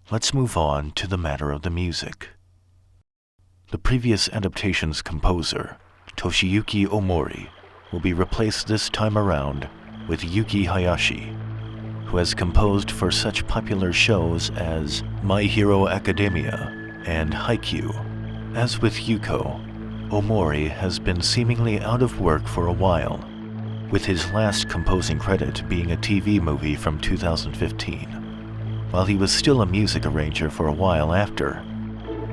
let's move on to the matter of the music. The previous adaptation's composer, Toshiyuki Omori, will be replaced this time around with Yuki Hayashi, who has composed for such popular shows as My Hero Academia and Haikyuu. As with Yuko, Omori has been seemingly out of work for a while, with his last composing credit being a TV movie from 2015, while he was still a music arranger for a while after,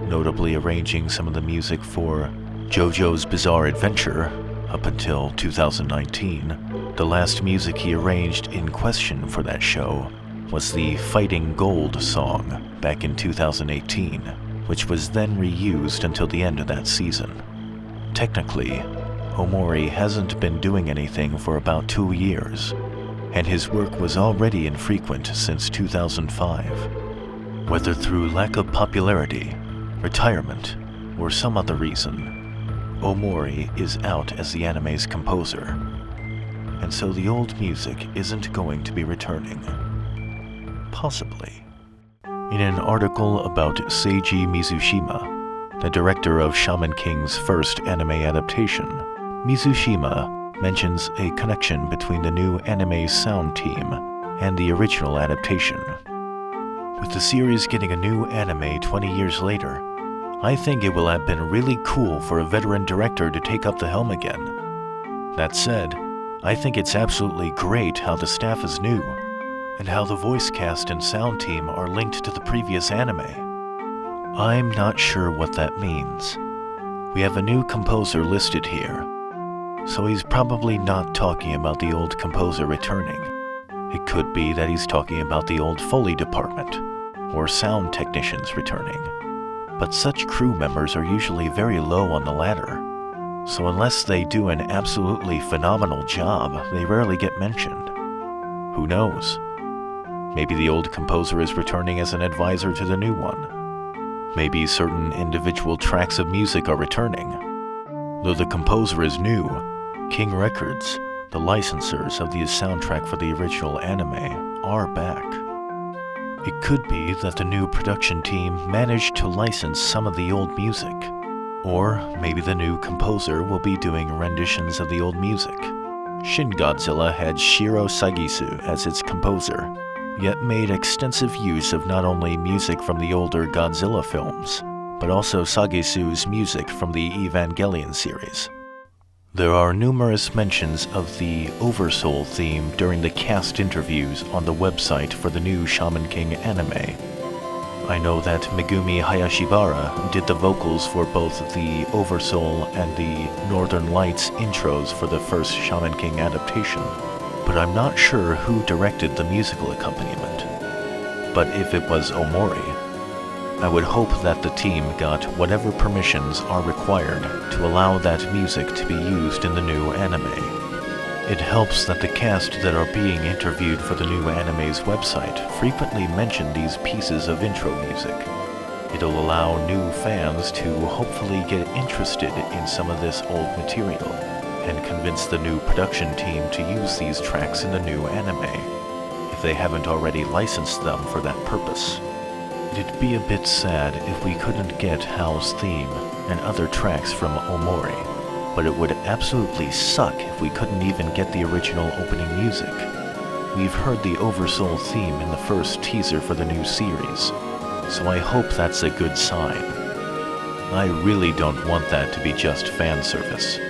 notably arranging some of the music for JoJo's Bizarre Adventure up until 2019. The last music he arranged in question for that show was the Fighting Gold song back in 2018, which was then reused until the end of that season. Technically, Omori hasn't been doing anything for about 2 years, and his work was already infrequent since 2005. Whether through lack of popularity, retirement, or some other reason, Omori is out as the anime's composer, and so the old music isn't going to be returning. Possibly. In an article about Seiji Mizushima, the director of Shaman King's first anime adaptation, Mizushima mentions a connection between the new anime sound team and the original adaptation. With the series getting a new anime 20 years later, I think it will have been really cool for a veteran director to take up the helm again. That said, I think it's absolutely great how the staff is new, and how the voice cast and sound team are linked to the previous anime. I'm not sure what that means. We have a new composer listed here, so he's probably not talking about the old composer returning. It could be that he's talking about the old Foley department, or sound technicians returning. But such crew members are usually very low on the ladder, so unless they do an absolutely phenomenal job, they rarely get mentioned. Who knows? Maybe the old composer is returning as an advisor to the new one. Maybe certain individual tracks of music are returning. Though the composer is new, King Records, the licensors of the soundtrack for the original anime, are back. It could be that the new production team managed to license some of the old music, or maybe the new composer will be doing renditions of the old music. Shin Godzilla had Shiro Sagisu as its composer, yet made extensive use of not only music from the older Godzilla films, but also Sagisu's music from the Evangelion series. There are numerous mentions of the Oversoul theme during the cast interviews on the website for the new Shaman King anime. I know that Megumi Hayashibara did the vocals for both the Oversoul and the Northern Lights intros for the first Shaman King adaptation, but I'm not sure who directed the musical accompaniment. But if it was Omori, I would hope that the team got whatever permissions are required to allow that music to be used in the new anime. It helps that the cast that are being interviewed for the new anime's website frequently mention these pieces of intro music. It'll allow new fans to hopefully get interested in some of this old material, and convince the new production team to use these tracks in the new anime, if they haven't already licensed them for that purpose. It'd be a bit sad if we couldn't get Hal's theme and other tracks from Omori, but it would absolutely suck if we couldn't even get the original opening music. We've heard the Oversoul theme in the first teaser for the new series, so I hope that's a good sign. I really don't want that to be just fan service.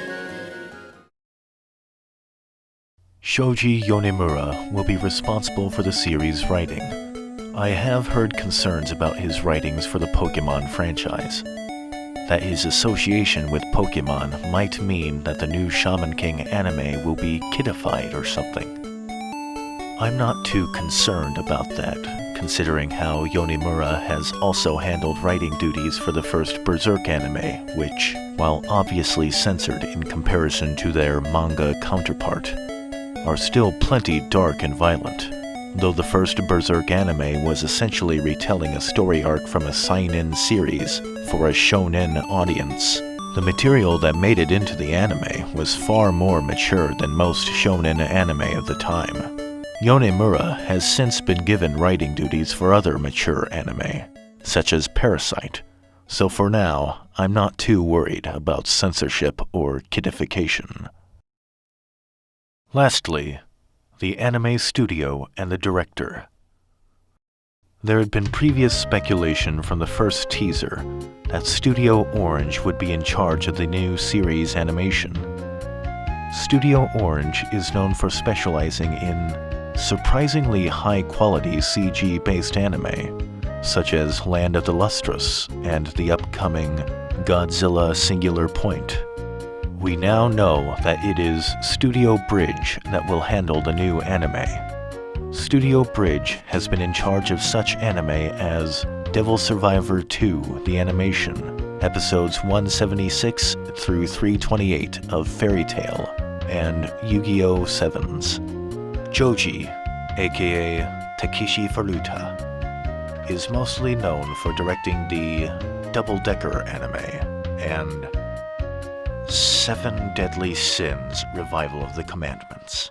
Shoji Yonemura will be responsible for the series' writing. I have heard concerns about his writings for the Pokemon franchise, that his association with Pokemon might mean that the new Shaman King anime will be kidified or something. I'm not too concerned about that, considering how Yonemura has also handled writing duties for the first Berserk anime, which, while obviously censored in comparison to their manga counterpart, are still plenty dark and violent. Though the first Berserk anime was essentially retelling a story arc from a seinen series for a shonen audience, the material that made it into the anime was far more mature than most shonen anime of the time. Yonemura has since been given writing duties for other mature anime, such as Parasite, so for now, I'm not too worried about censorship or kidification. Lastly, the anime studio and the director. There had been previous speculation from the first teaser that Studio Orange would be in charge of the new series animation. Studio Orange is known for specializing in surprisingly high-quality CG-based anime, such as Land of the Lustrous and the upcoming Godzilla Singular Point. We now know that it is Studio Bridge that will handle the new anime. Studio Bridge has been in charge of such anime as Devil Survivor 2, the animation, episodes 176 through 328 of Fairy Tail, and Yu-Gi-Oh! 7s. Joji, aka Takeshi Furuta, is mostly known for directing the Double Decker anime and Seven Deadly Sins Revival of the Commandments.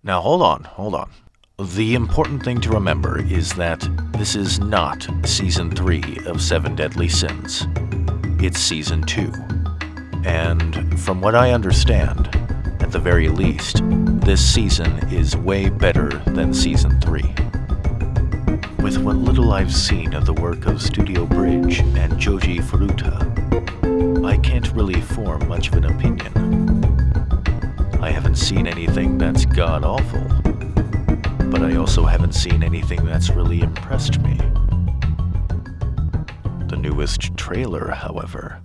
Now hold on. The important thing to remember is that this is not Season 3 of Seven Deadly Sins. It's Season 2. And from what I understand, at the very least, this season is way better than Season 3. With what little I've seen of the work of Studio Bridge and Joji Furuta, I can't really form much of an opinion. I haven't seen anything that's god-awful, but I also haven't seen anything that's really impressed me. The newest trailer, however.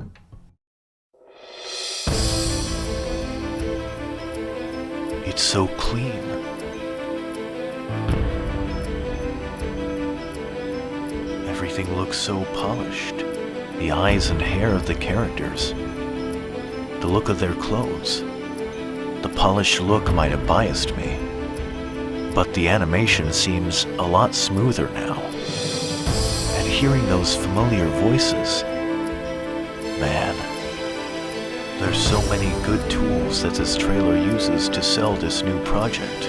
It's so clean. Everything looks so polished. The eyes and hair of the characters. The look of their clothes. The polished look might have biased me, but the animation seems a lot smoother now. And hearing those familiar voices, man, there's so many good tools that this trailer uses to sell this new project.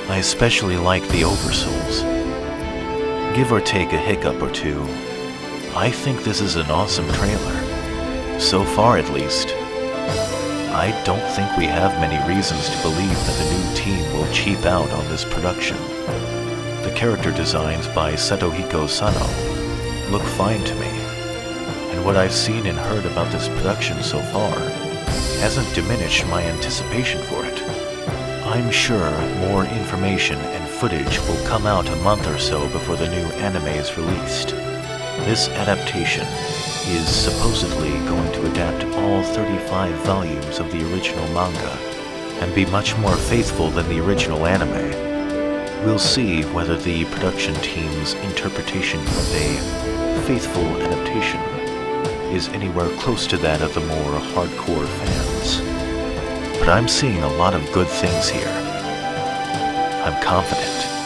I especially like the oversouls. Give or take a hiccup or two, I think this is an awesome trailer. So far, at least. I don't think we have many reasons to believe that the new team will cheap out on this production. The character designs by Satohiko Sano look fine to me, and what I've seen and heard about this production so far hasn't diminished my anticipation for it. I'm sure more information and footage will come out a month or so before the new anime is released. This adaptation is supposedly going to adapt all 35 volumes of the original manga and be much more faithful than the original anime. We'll see whether the production team's interpretation of a faithful adaptation is anywhere close to that of the more hardcore fans. But I'm seeing a lot of good things here. I'm confident.